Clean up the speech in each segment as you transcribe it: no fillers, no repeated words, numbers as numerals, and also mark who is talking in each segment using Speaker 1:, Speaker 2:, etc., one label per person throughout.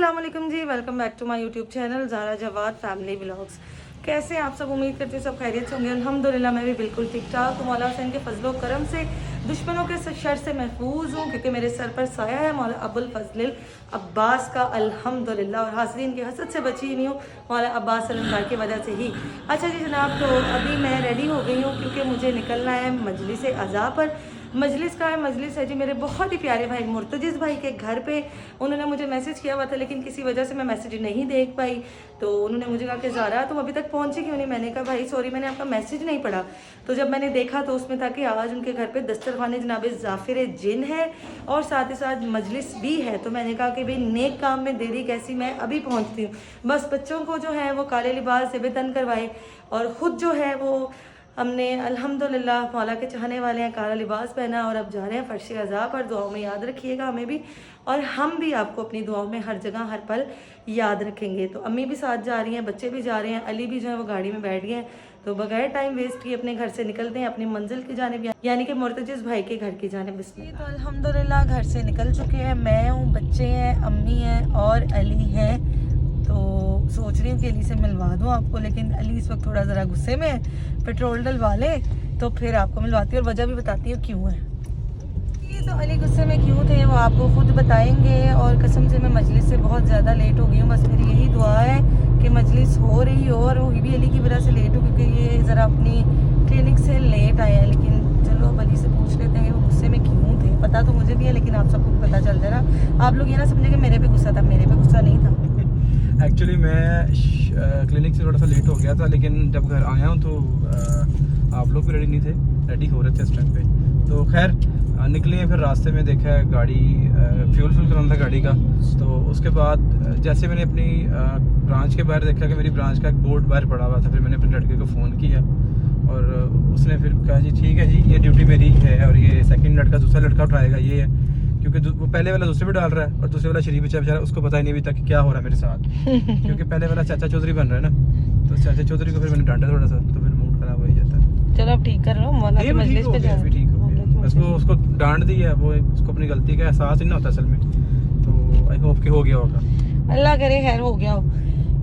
Speaker 1: अस्सलाम वालेकुम जी, welcome back to my YouTube channel Zara Jawad family vlogs. कैसे हैं आप सब? उम्मीद करते हैं सब खैरियत से होंगे। अल्हम्दुलिल्लाह मैं भी बिल्कुल ठीक ठाक हूँ। मौला हुसैन के फजलो करम से दुश्मनों के शर से महफूज हूँ, क्योंकि मेरे सर पर साया है मौला अबुल फजलिल अब्बास का अल्हम्दुलिल्लाह, और हासरीन की हसद से बची नहीं हूँ मौला अब्बास अलमदार की वजह से ही। अच्छा जी जनाब, तो अभी मैं रेडी हो गई हूँ क्योंकि मुझे निकलना है मजलिस अज़ा पर। मजलिस का है, मजलिस है जी मेरे बहुत ही प्यारे भाई मुर्तजिज़ भाई के घर पे। उन्होंने मुझे मैसेज किया हुआ था, लेकिन किसी वजह से मैं मैसेज नहीं देख पाई। तो उन्होंने मुझे कहा कि ज़ारा तुम अभी तक पहुंची क्यों नहीं? मैंने कहा भाई सॉरी, मैंने आपका मैसेज नहीं पढ़ा। तो जब मैंने देखा तो उसमें था कि आज उनके घर पे दस्तरखाने जनाब ज़ाफिर जिन है और साथ ही साथ मजलिस भी है। तो मैंने कहा कि भाई नेक काम में देरी कैसी, मैं अभी पहुँचती हूँ। बस बच्चों को जो है वो काले लिबास से बेतन करवाए, और ख़ुद जो है वो हमने अल्हम्दुलिल्लाह मौला के चाहने वाले हैं काला लिबास पहना, और अब जा रहे हैं फर्श अज़ा पर। दुआओं में याद रखिएगा हमें भी, और हम भी आपको अपनी दुआओं में हर जगह हर पल याद रखेंगे। तो अम्मी भी साथ जा रही हैं, बच्चे भी जा रहे हैं, अली भी जो है वो गाड़ी में बैठ गए हैं। तो बगैर टाइम वेस्ट किए अपने घर से निकलते हैं अपनी मंजिल की जानिब, यानी कि मुर्तजिज़ भाई के घर की जानिब। बिस्मिल्लाह। तो अल्हम्दुलिल्लाह घर से निकल चुके हैं, मैं हूँ, बच्चे हैं, अम्मी हैं और अली हैं। तो सोच रही हूँ कि अली से मिलवा दूँ आपको, लेकिन अली इस वक्त थोड़ा ज़रा गुस्से में है, पेट्रोल डलवा ले तो फिर आपको मिलवाती हूँ और वजह भी बताती हूँ क्यों है। ये तो अली गुस्से में क्यों थे वो आपको खुद बताएंगे। और कसम से मैं मजलिस से बहुत ज़्यादा लेट हो गई हूँ। बस मेरी यही दुआ है कि मजलिस हो रही हो, और वो भी अली की वजह से लेट हो, क्योंकि ये ज़रा अपनी क्लिनिक से लेट आए हैं। लेकिन चलो अब अली से पूछ लेते हैं कि वो गुस्से में क्यों थे। पता तो मुझे भी है, लेकिन आप सबको पता चल जाए ना। आप लोग ये ना समझे कि मेरे पे गुस्सा था, मेरे पे गुस्सा नहीं था।
Speaker 2: एक्चुअली मैं क्लिनिक से थोड़ा सा लेट हो गया था, लेकिन जब घर आया हूँ तो आप लोग भी रेडी नहीं थे, रेडी हो रहे थे इस टाइम पे। तो खैर निकले हैं, फिर रास्ते में देखा है गाड़ी फ्यूल फिल कराना था गाड़ी का। तो उसके बाद जैसे मैंने अपनी ब्रांच के बाहर देखा कि मेरी ब्रांच का एक बोर्ड बाहर पड़ा हुआ था, फिर मैंने अपने लड़के को फ़ोन किया और उसने फिर कहा जी ठीक है जी, ये ड्यूटी मेरी है और ये सेकंड लड़का दूसरा लड़का उठाएगा ये है, क्योंकि वो पहले वाला दूसरे पे डाल रहा है और दूसरे वाला शरीफ बेचारा, उसको पता ही नहीं अभी तक क्या हो रहा है मेरे साथ। क्योंकि पहले वाला चाचा चौधरी बन रहा है ना, तो चाचा चौधरी को फिर मैंने डांटा थोड़ा सा, तो फिर मूड खराब हो ही जाता है।
Speaker 1: चलो अब ठीक कर लो, मौला की मजलिस पे जा।
Speaker 2: ठीक हो गया, बस वो उसको डांट दी है, वो उसको अपनी गलती का एहसास ही ना होता असल में। तो आई होप कि हो गया होगा,
Speaker 1: अल्लाह करे खैर हो गया हो।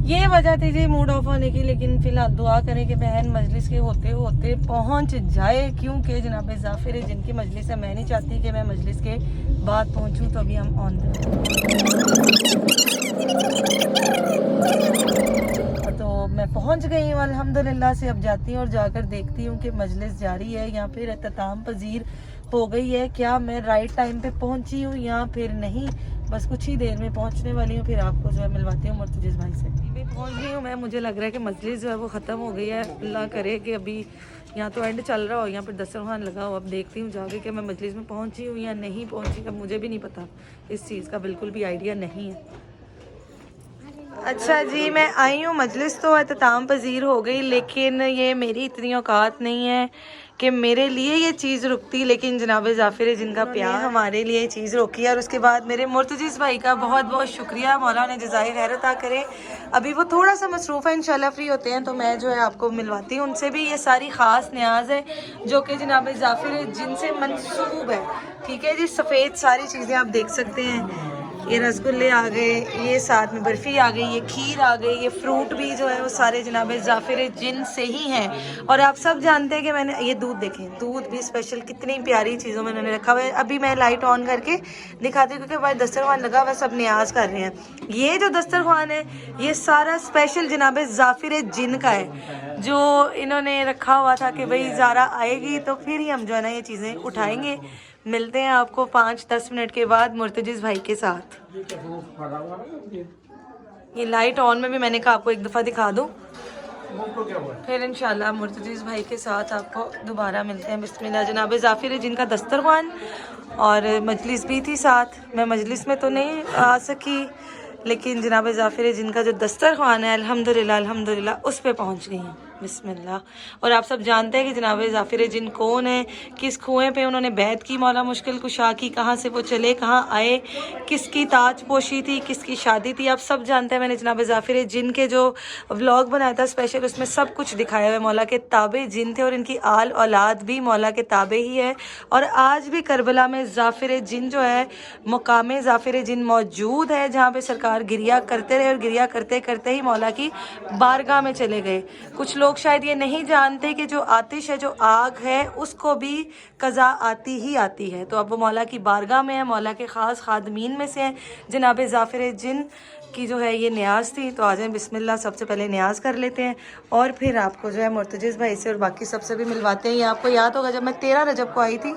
Speaker 1: ये वजह थी जी मूड ऑफ होने की, लेकिन फिलहाल दुआ करें कि बहन मजलिस के होते होते पहुंच जाए, क्योंकि जनाब ज़ाफिर जिनकी मजलिस है, मैं नहीं चाहती कि मैं मजलिस के बाद पहुंचूं। तो अभी हम ऑन तो मैं पहुंच गई हूँ अल्हम्दुलिल्लाह से। अब जाती हूँ और जाकर देखती हूँ कि मजलिस जारी है या फिर इख्तिताम पजीर हो गई है। क्या मैं राइट टाइम पे पहुंची हूँ या फिर नहीं? बस कुछ ही देर में पहुंचने वाली हूँ, फिर आपको जो है मिलवाती हूँ मुर्तजिज़ भाई से। मैं पहुंच गई हूँ मैं, मुझे लग रहा है कि मजलिस जो है वो ख़त्म हो गई है। अल्लाह करे कि अभी यहाँ तो एंड चल रहा हो या फिर दस्तरखान लगा हो। अब देखती हूँ जाके कि मैं मजलिस में पहुंची हूँ या नहीं पहुंची। अब मुझे भी नहीं पता, इस चीज़ का बिल्कुल भी आइडिया नहीं है। अच्छा जी, मैं आई हूँ, मजलिस तो इख्तिताम पजीर हो गई, लेकिन ये मेरी इतनी औकात नहीं है कि मेरे लिए ये चीज़ रुकती। लेकिन जनाब ज़ाफिर जिनका प्यार हमारे लिए ये चीज़ रोकी है। और उसके बाद मेरे मुर्तजिज़ भाई का बहुत बहुत शुक्रिया, मौला ने जज़ाए खैर अता करे। अभी वो थोड़ा सा मसरूफ़ है, इंशाल्लाह फ्री होते हैं तो मैं जो है आपको मिलवाती हूँ उनसे भी। ये सारी ख़ास न्याज है जो कि जनाब ज़ाफिर जिनसे मंसूब है। ठीक है जी, सफ़ेद सारी चीज़ें आप देख सकते हैं। ये रसगुल्ले आ गए, ये साथ में बर्फ़ी आ गई, ये खीर आ गई, ये फ्रूट भी जो है वो सारे जनाब ज़ाफिर जिन से ही हैं। और आप सब जानते हैं कि मैंने ये दूध देखें, दूध भी स्पेशल कितनी प्यारी चीज़ों में उन्होंने रखा हुआ है। अभी मैं लाइट ऑन करके दिखाती हूँ, क्योंकि हमारे दस्तरखान लगा हुआ, सब न्याज कर रहे हैं। ये जो दस्तरखान है ये सारा स्पेशल जनाब ज़ाफिर जिन का है, जो इन्होंने रखा हुआ था कि भाई ज़ारा आएगी तो फिर ही हम जो है ना ये चीज़ें उठाएँगे। मिलते हैं आपको 5-10 मिनट के बाद मुर्तजिज़ भाई के साथ। ये लाइट ऑन में भी मैंने कहा आपको एक दफ़ा दिखा दूँ, फिर इंशाल्लाह मुर्तजिज़ भाई के साथ आपको दोबारा मिलते हैं। बिस्मिल्लाह। जनाब ज़ाफिर जिनका दस्तरखान और मजलिस भी थी साथ। मैं मजलिस में तो नहीं आ सकी, लेकिन जनाब ज़ाफिर जिनका जो दस्तरखान है अल्हम्दुलिल्लाह अल्हम्दुलिल्लाह उस पर पहुँच गई हूँ। बिस्मिल्लाह। और आप सब जानते हैं कि जनाब ज़ाफिर जिन कौन है, किस कुएं पे उन्होंने बैत की मौला मुश्किल कुशा की, कहाँ से वो चले कहाँ आए, किसकी ताज पोशी थी, किसकी शादी थी, आप सब जानते हैं। मैंने जनाब ज़ाफिर जिन के जो व्लॉग बनाया था स्पेशल, उसमें सब कुछ दिखाया हुआ है। मौला के ताबे जिन थे और इनकी आल औलाद भी मौला के ताबे ही है। और आज भी करबला में ज़ाफिर जिन जो है, मुकाम ज़ाफिर जिन मौजूद है, जहाँ पे सरकार गिरिया करते रहे और गिरिया करते करते ही मौला की बारगाह में चले गए। कुछ लोग शायद ये नहीं जानते कि जो आतिश है, जो आग है, उसको भी कज़ा आती ही आती है। तो अब वो मौला की बारगाह में है, मौला के ख़ास खादमीन में से हैं। जनाब ज़ाफिर जिन की जो है ये न्याज थी। तो आ जाएं बिस्मिल्लाह, सबसे पहले न्याज कर लेते हैं और फिर आपको जो है मुर्तजिज़ भाई से और बाकी सबसे भी मिलवाते हैं। ये आपको याद होगा जब मैं 13 रजब को आई थी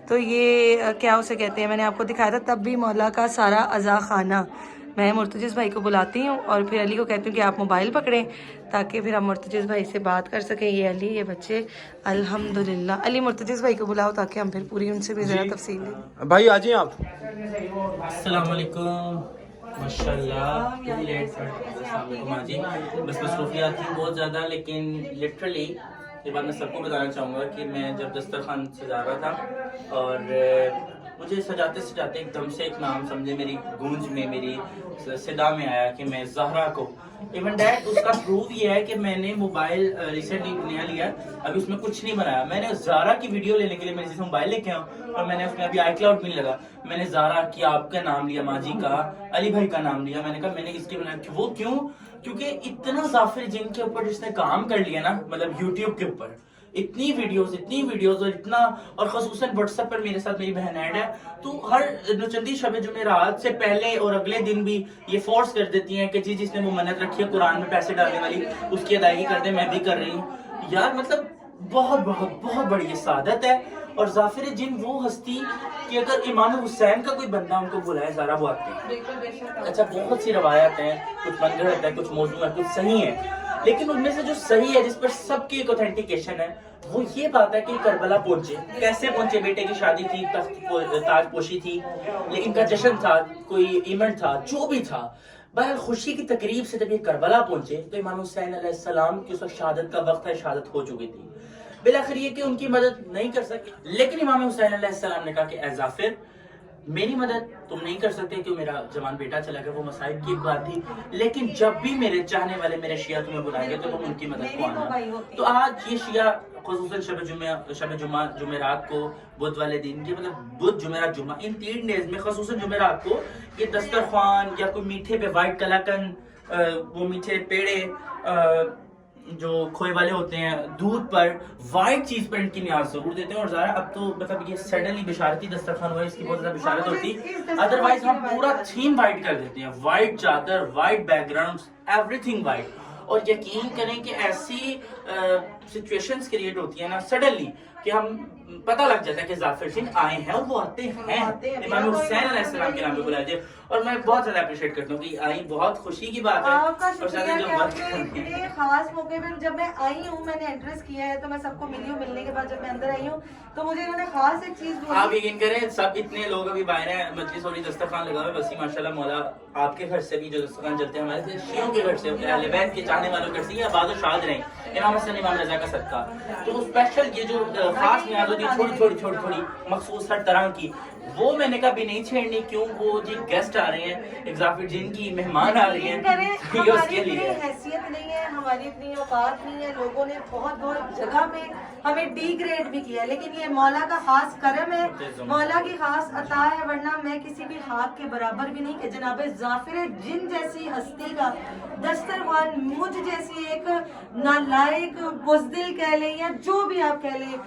Speaker 1: तो ये क्या उसे कहते हैं, मैंने आपको दिखाया था, तब भी मौला का सारा अज़ा खाना। मैं मुर्तजिज़ भाई को बुलाती हूँ और फिर अली को कहती हूँ कि आप मोबाइल पकड़ें ताकि फिर हम मुर्तजिज़ भाई से बात कर सकें। ये अली, ये बच्चे, अल्हम्दुलिल्लाह। अली मुर्तजिज़ भाई को बुलाओ ताकि हम फिर पूरी उनसे भी ज़रा तफसील लें।
Speaker 2: भाई आ जाइए आप।
Speaker 3: अस्सलाम वालेकुम। माशाल्लाह लेट जी, बस मसरूफियात थी बहुत ज़्यादा, लेकिन लिटरली ये बात मैं सबको बताना चाहूँगा कि मैं जब दस्तरखान सजा रहा था और मुझे सजाते सजाते एकदम से एक नाम समझे मेरी गूंज में, मेरी सदा में आया कि मैं ज़हरा को, इवन डैट उसका प्रूफ ये है कि मैंने मोबाइल रिसेंटली नया लिया, अभी उसमें कुछ नहीं बनाया। मैंने ज़हरा की वीडियो लेने के लिए मैंने जैसे मोबाइल लेके आऊँ और मैंने उसमें अभी iCloud भी नहीं लगा, मैंने ज़हरा की आपका नाम लिया, माजी का, अली भाई का नाम लिया। मैंने कहा मैंने इसके बनाया, वो क्यों? क्योंकि इतना ज़ाफिर जिन के ऊपर जिसने काम कर लिया ना, मतलब यूट्यूब के ऊपर इतनी वीडियोस और इतना, और खसूसन व्हाट्सएप पर मेरे साथ मेरी बहन ऐड है, तो हर नचंदी शब जुमेरात से पहले और अगले दिन भी ये फोर्स कर देती हैं कि जी जिसने वो मन्नत रखी है कुरान में पैसे डालने वाली, उसकी अदायगी कर दे। मैं भी कर रही हूँ यार, मतलब बहुत बहुत बहुत बड़ी ये सादत है। और ज़ाफिर जिन वो हस्ती कि अगर इमाम हुसैन का कोई बंदा उनको बुलाए ज़रा वो आते हैं। अच्छा, बहुत सी रवायत हैं, कुछ मनगढ़ंत है, कुछ मौजू है, कुछ सही है, लेकिन उनमें से जो सही है, जिस पर सबकी एक ऑथेंटिकेशन है, वो ये बात है कि करबला पहुंचे। कैसे पहुंचे? बेटे की शादी थी, ताज पोशी थी, लेकिन का जश्न था, कोई इवेंट था, जो भी था, बहरहाल खुशी की तकरीब से जब ये करबला पहुंचे तो इमाम हुसैन अलैहिस्सलाम की उस वक्त शहादत का वक्त है, शहादत हो चुकी थी। बिलाखिर ये कि उनकी मदद नहीं कर सके, लेकिन इमाम हुसैन अलैहिस्सलाम ने कहा कि ए ज़ाफिर, मेरी मदद तुम नहीं कर सकते क्यों मेरा जवान बेटा चला गया, वो मसाइब की एक बात थी, लेकिन जब भी मेरे चाहने वाले मेरे शिया तुम्हें बुलाएंगे तो तुम उनकी मदद को आना। तो आज ये शिया खुसूसन शब जुमेरात को, बुध वाले दिन के, मतलब बुध जुमेरात जुमा, इन 3 डेज में खुसूसन जुमेरात को ये दस्तरखान या कोई मीठे पे वाइट कलाकंद, वो मीठे पेड़े जो खोए वाले होते हैं, दूध पर वाइट चीज पर इनकी न्याज जरूर देते हैं। और ज़रा अब तो मतलब ये सडनली बिशारती दस्तरखान हुआ है, इसकी बहुत ज्यादा बिशारत होती, अदरवाइज हम पूरा थीम वाइट कर देते हैं, वाइट चादर, वाइट बैकग्राउंड, एवरीथिंग वाइट। और यकीन करें कि ऐसी सिचुएशंस क्रिएट होती है ना सडनली कि हम पता लग जाता है कि ज़ाफिर जिन आए हैं और वो आते हैं इमाम हुसैन अलैहिस्सलाम के नाम पे बुलाए थे। और मैं बहुत ज्यादा अप्रिशिएट करता हूँ कि आई, बहुत खुशी की बात है। और
Speaker 1: आपका खास मौके पे जब मैं आई हूँ, मैंने एड्रेस किया है, तो मैं सबको मिली हूँ। मिलने के बाद जब मैं अंदर आई हूँ तो मुझे इन्होंने खास एक चीज बोली।
Speaker 3: आप यकीन करें, सब इतने लोग अभी बाहर हैं, मजलिस हो रही, दस्तरखान लगा हुआ है, वसी माशाल्लाह मौला आपके घर से भी जो दस्तरखान चलते हैं, हमारे शियों के घर से, अहले बैत के चाहने वालों के घर से, या बाद शाद रहे इमाम हसन इमाम रजा का सदका। तो स्पेशल ये जो खास न्याज होती है, थोड़ी मखसूस हर तरह की, वो मैंने कभी नहीं छेड़नी। क्यों? वो जी गेस्ट आ रहे हैं, एक ज़ाफिर जिन की मेहमान आ रही हैं,
Speaker 1: हमारी इतनी हैसियत नहीं है, हमारी इतनी औकात नहीं है। लोगों ने बहुत बहुत जगह पे हमें डिग्रेड भी किया, लेकिन ये मौला का खास करम है, मौला की खास अता है, वरना मैं किसी भी खाक के बराबर भी नहीं कि जनाब ज़ाफिर जिन जैसी हस्ती का दस्तरखान, मुझ जैसी एक नालायक बुज़दिल कह लें या जो भी आप कह लें,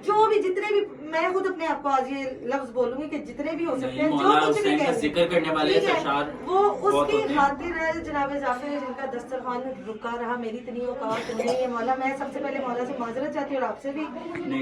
Speaker 1: जो भी जितने भी, मैं खुद अपने आप को आज ये लफ्ज बोलूंगी कि जितने भी हो सकते हैं, जो कुछ भी कह
Speaker 3: जिक्र करने वाले
Speaker 1: वो उसकी खातिर है। जनाब ज़ाफिर जिनका दस्तरखान रुका रहा, मेरी इतनी औकात नहीं है। मौला, मैं सबसे पहले मौला से माजरत चाहती हूँ और आपसे भी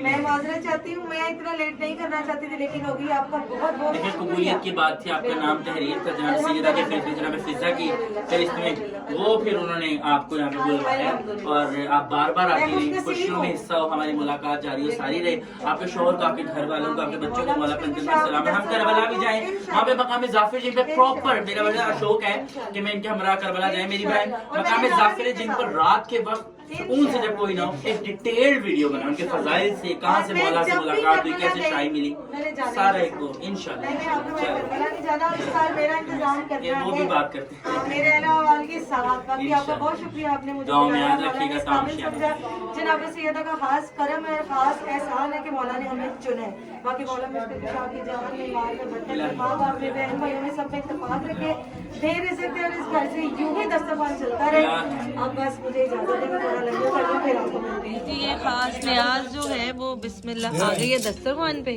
Speaker 1: मैं माजरत चाहती हूँ। मैं इतना लेट नहीं करना चाहती थी, लेकिन होगी। आपका बहुत बहुत
Speaker 3: कबूलियत की बात थी, आपका नाम तहरीर था, जनाब सैयदा के फिर जनाब फिजा की फहरिस्त में, वो फिर उन्होंने आपको यहाँ पे बुलवाया और आप बार बार आती रही, खुशियों में हिस्सा हो, हमारी मुलाकात जारी हो, सारी रहे। आपके शोहर को आपके आपके घर वालों को, आपके बच्चों को मौला पंजतन का सलाम है। हम करबला भी जाएं, वहाँ पे मकाम जाफिर जिन पे प्रॉपर मेरा बड़ा शौक है कि मैं इनके हमरा करबला जाए। मेरी बहन मकाम जाफिर जिन पर रात के वक्त सुकून से जब कोई ना हो, एक डिटेल्ड वीडियो बना उनके फजाइल से, कहाँ से मौला से मुलाकात हुई, कैसे शाही मिली, सारा एक को इंशाल्लाह ये वो भी बात करते हैं।
Speaker 1: मेरे अलावा की साथ बाकी आपका बहुत शुक्रिया, आपने मुझे
Speaker 3: दुआ में याद रखिएगा,
Speaker 1: काबिल समझा। जनाब सैयदा का खास करम है, खास एहसान है कि मौला ने हमें चुना है। बाकी मौला में उसके कुछ आपकी जान में, माल में, बर्तन में, माँ बाप में, बहन भाइयों में सब में इत्तेफाक रखे, ढेर इज्जत है और इस घर से यूं ही दस्तरखान चलता रहे। अब बस मुझे इजाजत है, मैं थोड़ा लंबे कर फिर आपको मिलती हूँ। जी ये खास न्याज जो है वो बिस्मिल्लाह आ गई है दस्तरखान पे,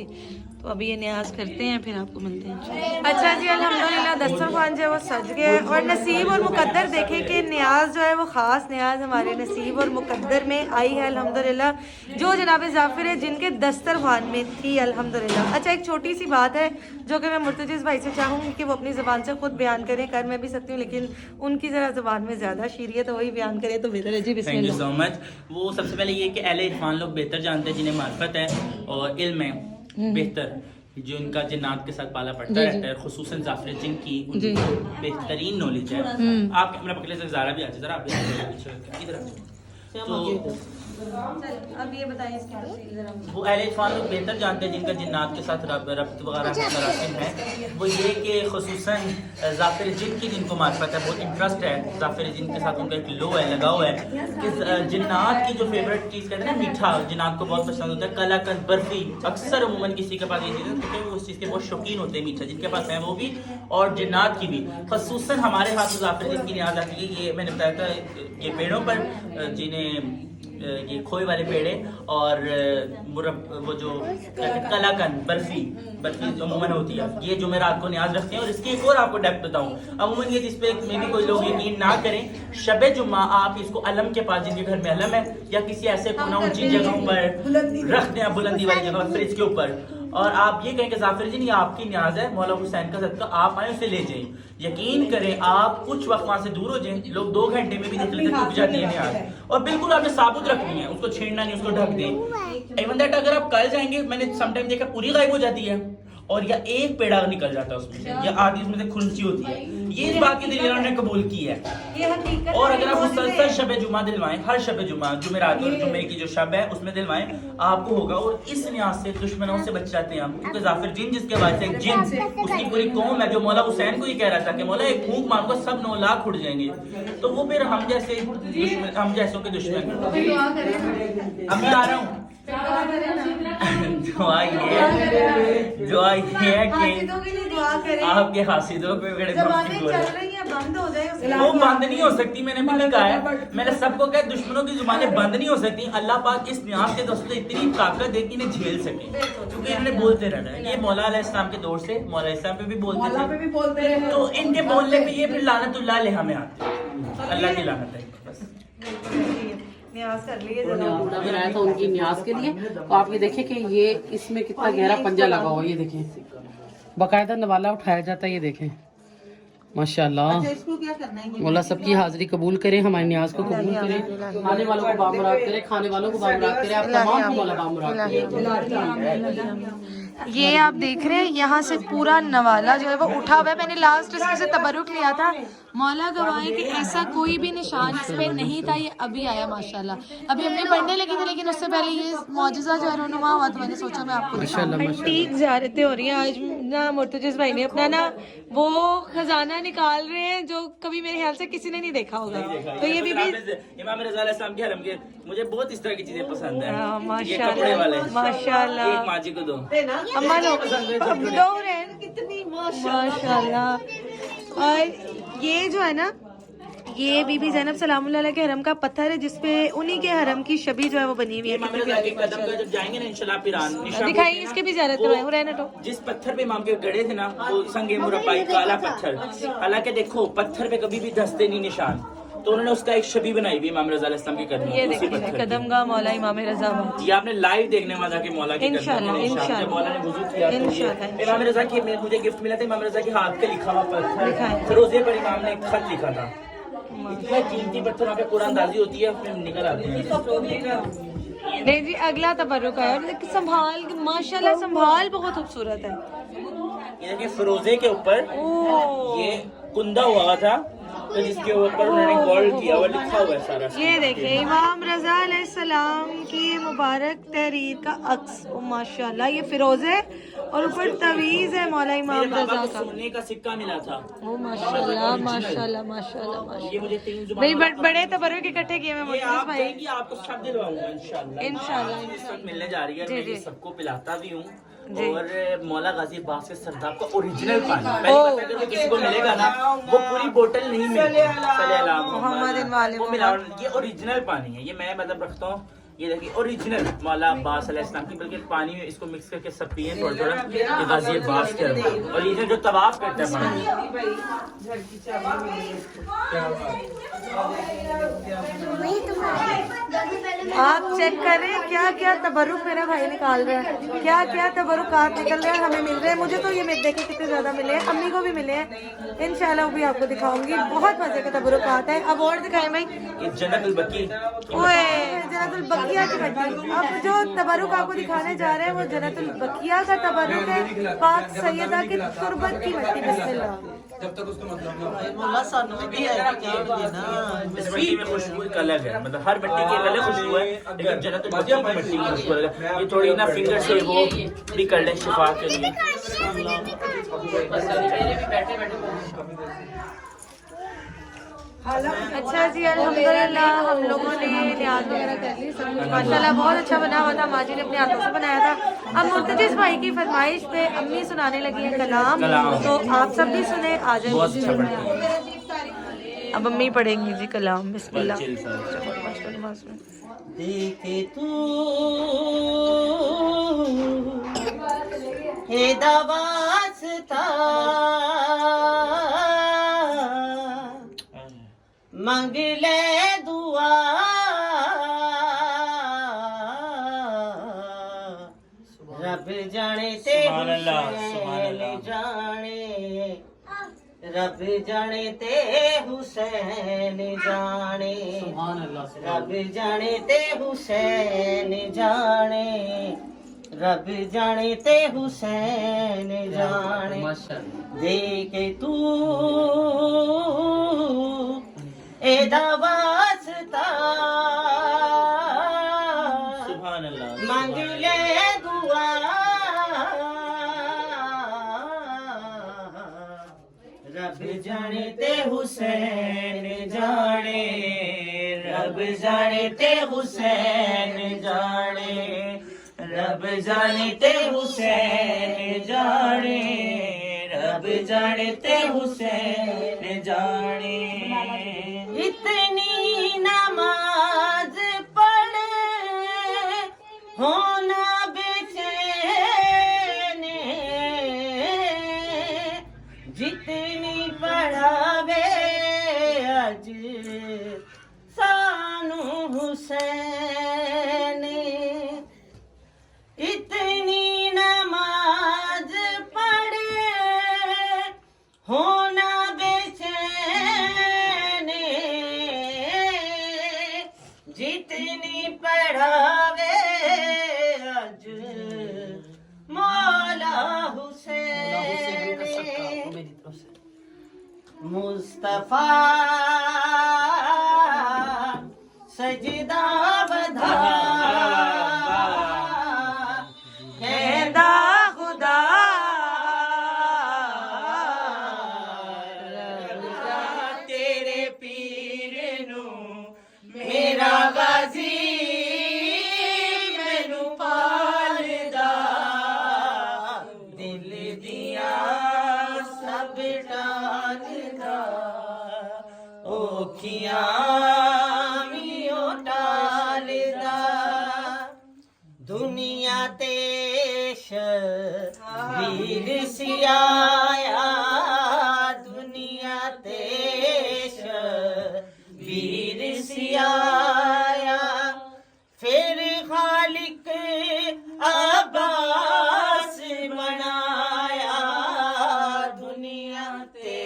Speaker 1: तो अभी ये न्याज करते हैं फिर आपको मिलते हैं। अच्छा जी अल्हम्दुलिल्लाह दस्तरखान जो है वो सज गया है और नसीब और मुकद्दर देखे कि न्याज जो है वो ख़ास न्याज हमारे नसीब और मुकद्दर में आई है अल्हम्दुलिल्लाह, जो जनाब जाफिर है जिनके दस्तरखान में थी अल्हम्दुलिल्लाह। अच्छा एक छोटी सी बात है जो कि मैं मुर्तजिज़ भाई से चाहूँगी कि वो अपनी ज़बान से खुद बयान करें, कर मैं भी सकती हूँ लेकिन उनकी ज़रा ज़बान में ज़्यादा शीरी है तो वही बयान करें तो बेहतर है। जी
Speaker 3: थैंक यू
Speaker 1: बिस्मिल्लाह।
Speaker 3: So much. वो सबसे पहले ये कि अहले इरफान लोग बेहतर जानते हैं, जिन्हें मार्फत है और इल्म है बेहतर, जो इनका जिन्नात के साथ पाला पड़ता रहता है, खुसूसन जाफिर जिन की उनको बेहतरीन नॉलेज है। आप कैमरा पकड़े से ज़ारा भी आ जाए, ज़रा आप इधर आ जाओ। तो
Speaker 1: अब ये बताइए इसकी तफसील ज़रा।
Speaker 3: वो अहले इरफान लोग बेहतर जानते हैं जिनका जिन्नात के साथ रब्त वगैरह मरासिम है, वो ये कि खुसूसन जाफिर जिन की जिनको मार्फत है, बहुत इंटरेस्ट है जाफिर जिन के साथ, उनका एक लो है, लगाव है कि जिन्नात की जो फेवरेट चीज़ कहते हैं ना मीठा, जिन्नात को बहुत पसंद होता है, कलाकंद, बर्फी, अक्सर अमूमन किसी के पास ये चीज़ है क्योंकि वो उस चीज़ के बहुत शौकीन होते हैं मीठा, जिनके पास है वो भी और जिन्नात की भी। खुसूसन हमारे हाथ में जाफिर जिन की न्याज आती है, ये मैंने बताया था ये पेड़ों पर जिन्हें ये खोए वाले पेड़े और वो जो कलाकंद, बर्फी अमूमन होती है, ये जो मैं रात को न्याज रखते हैं। और इसकी एक और आपको डेप्थ बताऊं, अमूमन ये जिस पे मे भी कोई लोग यकीन ना करें, शबे जुम्मा आप इसको अलम के पास, जिनके घर में अलम है या किसी ऐसे कोना ऊंची जगहों पर रख दें, बुलंदी वाली जगह फ्रिज के ऊपर, और आप ये कहें कि जाफिर जी ये आपकी न्याज है, मौला हुसैन का सदका, आप आए उसे ले जाएं। यकीन करें आप कुछ वक्त वहां से दूर हो जाएं, लोग 2 घंटे में भी देख लेते टूट जाती है न्याज, और बिल्कुल आपने साबुत रखनी है, उसको छेड़ना नहीं, उसको ढक दें। इवन दैट अगर आप कल जाएंगे, मैंने समटाइम देखा पूरी गायब हो जाती है और या एक पेड़ा निकल जाता है उसमें से, या आधी उसमें से खुंची होती है। ये इस बात की दलील उन्होंने कबूल की है। और अगर आप मुसलसल शब जुमा दिलवाएं, हर शब जुमा जुमेरात और जुमे की जो शब है उसमें दिलवाएं, आपको होगा। और इस न्याज से दुश्मनों से बच जाते हैं हम, क्योंकि जाफिर जिन जिसके बाद से जिन उसकी पूरी कौम है, जो मौला हुसैन को ये कह रहा था कि मौला एक फूंक मारूंगा सब 9 लाख उड़ जाएंगे, तो वो फिर हम जैसे हम जैसों के दुश्मन। अब मैं आ रहा हूँ। दुआ ये है कि आपके हासिदों पे वो बंद नहीं हो सकती। मैंने भी कहा है, मैंने सबको कहा दुश्मनों की जुबानें बंद नहीं हो सकती। अल्लाह पाक इस न्याज के दोस्तों इतनी ताकत दे कि इन्हें झेल सके, क्योंकि इन्होंने बोलते रहना है। ये मौला अलैहिस्सलाम के दौर से मौला इस्लाम पे भी बोलते थे, तो इनके बोलने पे ये फिर लानतुल्लाह अलैह में आते हैं। अल्लाह की लानत है।
Speaker 1: न्याज कर लिए
Speaker 4: बूढ़ा भी आया था उनकी न्याज के लिए। तो आप ये देखें कि ये इसमें कितना गहरा पंजा लगा हुआ है, ये देखें बाकायदा नवाला उठाया जाता है। ये देखें माशाल्लाह।
Speaker 1: इसको क्या करना है?
Speaker 4: मौला सबकी हाजिरी कबूल करें, हमारी न्याज को कबूल करें, खाने वालों को बामुराद करे, खाने वालों को बामुराद करे, आप तमाम को मौला बामुराद करे।
Speaker 1: ये आप देख रहे हैं यहाँ से पूरा नवाला जो है वो उठा हुआ है। मैंने लास्ट इसमें से तबरुक लिया था, मौला गवाह कि ऐसा कोई भी निशान इस पे नहीं था, ये अभी आया माशाल्लाह। अभी हमने पढ़ने लगी थी लेकिन उससे पहले ये मौजज़ा जो है रोनुमा हुआ, तो मैंने सोचा मैं आपको ठीक ज़ियारतें हो रही हैं आज ना। मुर्तजिज़ भाई ने अपना ना वो खजाना निकाल रहे हैं जो कभी मेरे ख्याल से किसी ने नहीं देखा होगा। तो ये भी
Speaker 3: इमाम रज़ा अलैहिस्सलाम के हरम के मुझे बहुत इस तरह की चीजें पसंद है।
Speaker 1: माशाल्लाह माशाल्लाह।
Speaker 3: एक माँ जी को दो,
Speaker 1: अम्मा लोग दो कितनी माशाल्लाह। और ये जो है ना, ये बीबी ज़ैनब सलामुल्लाह अलैहा के हरम का पत्थर है, जिसपे उन्हीं के हरम की छवि जो है वो बनी हुई है।
Speaker 3: जब जाएंगे ना इंशाल्लाह
Speaker 1: दिखाई इसके भी ज़ियारत करवाएं। तो
Speaker 3: जिस पत्थर पे इमाम के गड़े थे ना, वो संगे मुरब्बाई काला पत्थर, हालांकि देखो पत्थर पे कभी भी धंसते नहीं निशान, तो उन्होंने उसका एक छवि बनाई हुई इमाम रज़ा अलैहिस्सलाम की कदम।
Speaker 1: ये देखिए कदम का मौला इमाम रज़ा।
Speaker 3: ये आपने लाइव देखने वाला कि मौला की
Speaker 1: इंशाल्लाह इंशाल्लाह
Speaker 3: मौला ने वुज़ू किया। इमाम रज़ा की मुझे गिफ्ट मिला था, इमाम रज़ा के हाथ पे लिखा हुआ पत्थर, फिरोजे पर इमाम ने एक खत लिखा था। इतना कीमती पत्थर वहाँ पे कुरान अंदाजी होती है, फिर निकल आते हैं।
Speaker 1: नहीं जी, अगला तबरुक है और संभाल, माशाल्लाह संभाल बहुत खूबसूरत है।
Speaker 3: ये देखिए फिरोजे के ऊपर
Speaker 1: ओह,
Speaker 3: ये कुंदा हुआ था, तो जिसके ऊपर उन्होंने गोल्ड किया हुआ, लिखा हुआ है सारा।
Speaker 1: ये देखिए इमाम रजा अलैहिस्सलाम की मुबारक तहरीर का अक्स। ओ माशाल्लाह, ये फिरोज है और ऊपर तवीज है मौला इमाम
Speaker 3: मेरे पापा
Speaker 1: रजा
Speaker 3: को
Speaker 1: का।
Speaker 3: सोने का सिक्का मिला था।
Speaker 1: ओ माशाल्लाह माशाल्लाह माशाल्लाह
Speaker 3: ये
Speaker 1: माशाल्लाह।
Speaker 3: मुझे 3 जुबान
Speaker 1: भाई बड़े तबरुक इकट्ठे किए मैं
Speaker 3: ये
Speaker 1: मुर्तज़ा
Speaker 3: आप
Speaker 1: भाई।
Speaker 3: देंगी, आपको सब दिलवाऊंगा इंशाल्लाह।
Speaker 1: इंशाल्लाह,
Speaker 3: आज इस वक्त मिलने जा रही है,
Speaker 1: जी,
Speaker 3: मैं ये
Speaker 1: जी।
Speaker 3: सबको पिलाता भी हूँ।
Speaker 1: जी।
Speaker 3: और मौला गाजी बाग से सरदार का ओरिजिनल पानी, पहली बात अगर तो किसी को मिलेगा ना, वो पूरी बोतल नहीं मिलेगी।
Speaker 1: मोहम्मद वाले
Speaker 3: वो मिलावट, ये ओरिजिनल पानी है, ये मैं मतलब रखता हूँ। ये देखिए ओरिजिनल मौला अब्बास अलैहिस्सलाम की, बल्कि पानी में इसको मिक्स करके सब पिए थोड़ा थोड़ा। ये गाजी अब्बास के अंदर, और ये जो तवाफ करता है पानी।
Speaker 1: आप चेक करें क्या क्या तबरुक मेरा भाई निकाल रहा है, क्या क्या तबरुकात निकल रहे हैं, हमें मिल रहे हैं। मुझे तो ये देखे कितने ज्यादा मिले हैं, अम्मी को भी मिले हैं। इंशाल्लाह वो भी आपको दिखाऊंगी, बहुत मजे के तबरुकात है। अब और दिखाएं भाई।
Speaker 3: ये जन्नतुल बकी,
Speaker 1: ओए जन्नतुल बकिया की बच्ची। अब जो तबरुक आपको दिखाने जा रहे हैं वो जन्नतुल बकिया का तबरुक है, पाक सैयदा की तुरबत की मिट्टी। बिस्मिल्लाह।
Speaker 2: जब तक उसका मतलब ना हो।
Speaker 5: मौला सानू भी है
Speaker 3: इस मिट्टी में खुशबू एक अलग है, मतलब हर मिट्टी की एक अलग खुशबू है, लेकिन जन्नतुल बकी की मिट्टी की खुशबू अलग है। ये थोड़ी ना फिंगर से वो भी कर ले शिफा के लिए।
Speaker 1: अच्छा जी, अल्हम्दुलिल्लाह हम लोगों ने नियाज़ वगैरह कर ली, सब कुछ माशाल्लाह बहुत अच्छा बना हुआ था। माजी ने अपने हाथों से बनाया था। अब मुर्तजिज़ भाई की फरमाइश पे अम्मी सुनाने लगी है कलाम, तो आप सब भी सुने। आ जाए,
Speaker 3: बहुत अच्छा पढ़ती है।
Speaker 1: अब अम्मी पढ़ेंगी जी कलाम। बिस्मिल्लाह।
Speaker 3: चिल सा।
Speaker 5: देखे तू हे दवास्ता मंग ले दुआ रब जाने ते हुसैन जाने, रब जाने ते हुसैन जाने, रब जाने ते हुसैन जाने, रब जाने ते हुसैन जाने। देखे तू एदा वास्ता
Speaker 3: सुभान अल्लाह।
Speaker 5: मांग ले दुआ रब जाने ते हुसैन जाने, रब जाने ते हुसैन जाने, रब जाने ते हुसैन जाने, रब जाने ते हुसैन जाने। इतनी नमाज पढ़ होना बेचैन, जितनी पढ़ावे अज सानू हुसैन, इतनी नमाज पढ़े होना बेचैन, जितनी पढ़ावे अज मौला हुसैन। मुस्तफा सजदा बधा कहदा खुदा तेरे पीर नू मेरा गाजी मैनू पालदा, दिल दिया सब टालदा, औखियां मियो टालदा। दुनिया ते वीर सियाया, दुनिया ते वीर सियाया, फिर खालिक अब्बास बनाया। दुनिया ते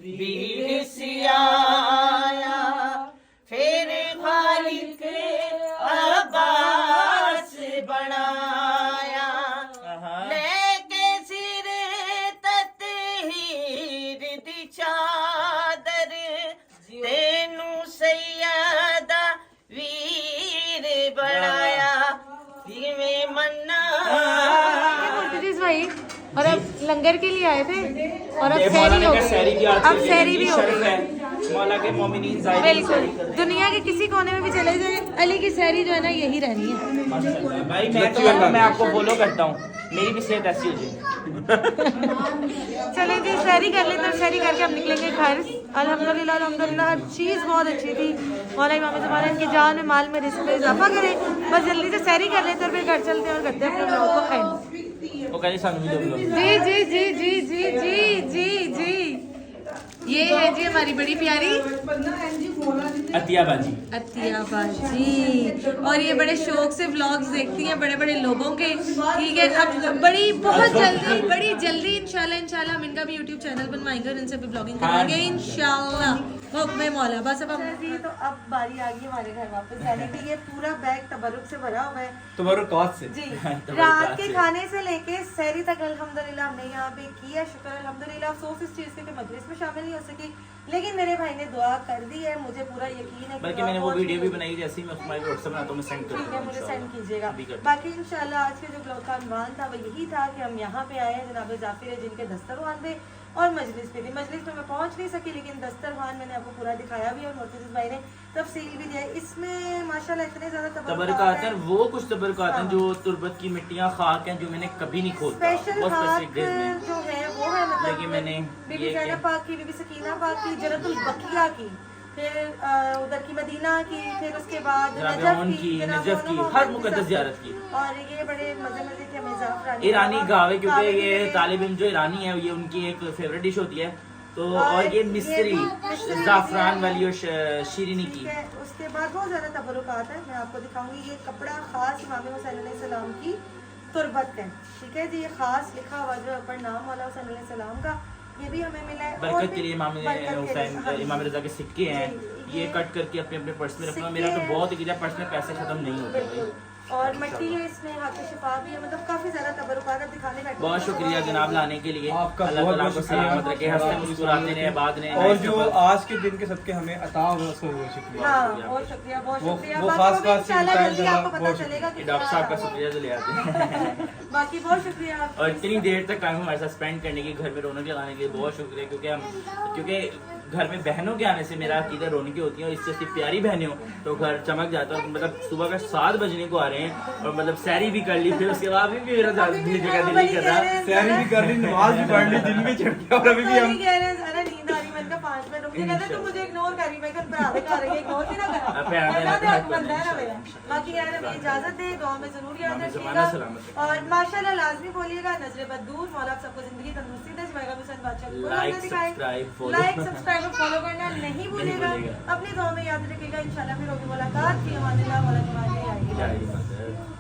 Speaker 5: वीर सियाया, फिर खालिक
Speaker 1: लंगर के लिए आए थे और अब
Speaker 5: ये
Speaker 1: सहरी
Speaker 5: मौलाना
Speaker 1: हो
Speaker 5: का सहरी की
Speaker 1: गई,
Speaker 5: आज
Speaker 1: अब
Speaker 5: के
Speaker 1: सहरी भी हो
Speaker 5: शर्फ
Speaker 1: गई।
Speaker 5: है मौला के मोमिनीन ज़ाहिरीन
Speaker 1: बिल्कुल, दुनिया के किसी कोने में भी चले जाए, अली की सहरी जो है ना यही रहनी है।
Speaker 5: माशाल्लाह। भाई मैं आपको फॉलो करता हूँ, मेरी भी सेहत ऐसी हो जाए।
Speaker 1: चले जी सहरी कर लेते हैं, सहरी करके हम निकलेंगे घर। अल्हम्दुलिल्लाह अल्हम्दुलिल्लाह हर चीज़ बहुत अच्छी थी। मौला इमाम ज़माना इनकी जान में माल में रिस्क में इजाफा करे। बस जल्दी से सहरी कर लेते हैं और फिर घर चलते हैं और करते हैं अपने ब्लॉग को एंड।
Speaker 5: वो कहते सानू भी दो
Speaker 1: जी जी जी जी जी जी जी जी, ये है जी हमारी बड़ी प्यारी
Speaker 5: अतिया बाजी।
Speaker 1: अतिया बाजी, और ये बड़े शौक से व्लॉग्स देखती हैं बड़े बड़े लोगों के। ठीक है, अब बड़ी जल्दी इंशाल्लाह हम इनका भी यूट्यूब चैनल बनवाएंगे और इनसे भी ब्लॉगिंग करवाएंगे इंशाल्लाह। हुक्म मौला। बस अब हम तो अब बारी आ गई हमारे घर वापस जाने की। ये पूरा बैग तबरुक से भरा हुआ है,
Speaker 2: तुम्हारे कॉस्ट से
Speaker 1: जी। रात के खाने से लेके सहरी तक अल्हम्दुलिल्लाह हमने यहाँ पे किया, शुक्र अल्हम्दुलिल्लाह। अफसोस इस चीज़ के मजलिस में शामिल नहीं हो सकी, लेकिन मेरे भाई ने दुआ कर दी है, मुझे पूरा यकीन है।
Speaker 5: बल्कि मैंने वो वीडियो भी बनाई, जैसे ही मैं उसमें व्हाट्सएप बनाता हूँ मैं सेंड कर
Speaker 1: ठीक है, मुझे सेंड कीजिएगा।
Speaker 5: अभी करता
Speaker 1: बाकी इंशाल्लाह आज के जो ब्लॉग का अनवान था वो यही था कि हम यहाँ पे आए हैं जनाब जाफिर है जिनके दस्तरखान पे और मजलिस पे थी। मजलिस में मैं पहुँच नहीं सकी, लेकिन दस्तरखान मैंने आपको पूरा दिखाया भी और मोर्तज़ भाई ने तफसील भी दिया है। इसमें माशाल्लाह इतने ज़्यादा
Speaker 5: तबरकात हैं, वो कुछ तबरकात हैं जो तुर्बत की मिट्टियाँ खाक हैं जो मैंने कभी नहीं खोला।
Speaker 1: स्पेशल
Speaker 5: बहुत
Speaker 1: खाक
Speaker 5: स्पेसिफिक डेज में
Speaker 1: जो है वो है मतलब
Speaker 5: लेकिन मैंने
Speaker 1: बीबी
Speaker 5: ये
Speaker 1: ज़ैनब पाक की, बीबी सकीना पाक की, जन्नतुल बकिया की, फिर उधर की मदीना की, फिर उसके बाद
Speaker 5: जनाब की, नजफ की, हर मुकद्दस ज़ियारत की।
Speaker 1: और ये बड़े मजे मजे के हमें ज़ाफ़रानी
Speaker 5: ईरानी गावे, क्योंकि ये तालिब इल्म जो ईरानी है ये उनकी एक फेवरेट डिश होती है। तो और ये मिस्री ज़ाफ़रान वाली और शीरीनी की।
Speaker 1: ठीक है, उसके बाद बहुत ज़्यादा तबरुकात है, मैं आपको दिखाऊंगी। ये कपड़ा खास इमाम हुसैन अलैहिस्सलाम की तुरबत का है, ठीक है जी। ये खास लिखा हुआ जो ऊपर नाम वाला हुसैन अलैहिस्सलाम का, ये भी हमें मिला है।
Speaker 5: बरकत के लिए इमाम हुसैन इमाम रज़ा के सिक्के हैं, ये कट करके अपने अपने पर्स में रखना। मेरा तो बहुत ही पर्स में पैसे खत्म नहीं होते।
Speaker 1: और मट्टी है इसमें, हाथ शिफा भी है, मतलब काफी ज्यादा तबरुकात है दिखाने बैठे।
Speaker 5: बहुत शुक्रिया जनाब लाने के लिए,
Speaker 2: आपका
Speaker 5: अल्लाह
Speaker 2: बहुत
Speaker 5: ताला
Speaker 2: बहुत
Speaker 5: आपको सलामत रखे, हंसते मुस्कुराते रहे, आबाद रहे।
Speaker 2: और जो आज के दिन के सदके हमें अता हुआ उसको बहुत शुक्रिया।
Speaker 1: हाँ, बहुत शुक्रिया, बहुत शुक्रिया।
Speaker 2: वो
Speaker 1: बाकी
Speaker 2: खास
Speaker 1: भी
Speaker 2: खास
Speaker 1: इंशाल्लाह
Speaker 2: चीज़
Speaker 1: जल्दी आपको पता
Speaker 2: बहुत
Speaker 1: चलेगा कि
Speaker 5: डॉक्टर साहब का शुक्रिया तो ले आते हैं।
Speaker 1: बाकी बहुत शुक्रिया आपका।
Speaker 5: और इतनी देर तक टाइम हमारे साथ स्पेंड करने की, घर में रौनक लगाने के लिए बहुत शुक्रिया। क्योंकि घर में बहनों के आने से मेरा अकीदा रौनकें होती हैं और इससे सिर्फ प्यारी बहनें हो तो घर चमक जाता है। मतलब सुबह का 7 बजने को आ रहे हैं और मतलब सैरी भी कर ली, फिर उसके बाद भी मेरा दिल नहीं कर रहा।
Speaker 2: सैरी भी कर ली, नमाज भी पढ़ ली, दिन भी चढ़ गया और अभी भी हम
Speaker 1: कह रहे हैं ज़रा नींद आ रही, मैंने कहा 5 मिनट रुक। कहते तू मुझे इग्नोर कर रही, मैं कहा भरा दे कर रही है, इग्नोर ही ना करा। वरना तो हक बनता है ना मेरा। बाकी यार हमें इजाजत दे, दुआ में जरूर याद रखिएगा और माशाल्लाह लाजमी बोलिएगा। नजर बदूर, मौला आप सबको जिंदगी तंदुरुस्ती दे, जमाएगा हुसैन बादशाह को
Speaker 5: लाइक
Speaker 1: दिखाए। लाइक सब्सक्राइब और फॉलो करना नहीं भूलिएगा। अपनी दुआ में याद रखिएगा। इंशाल्लाह फिर होगी मुलाकात। फी अमानिल्लाह, मौला तुम्हारे लिए आएगी।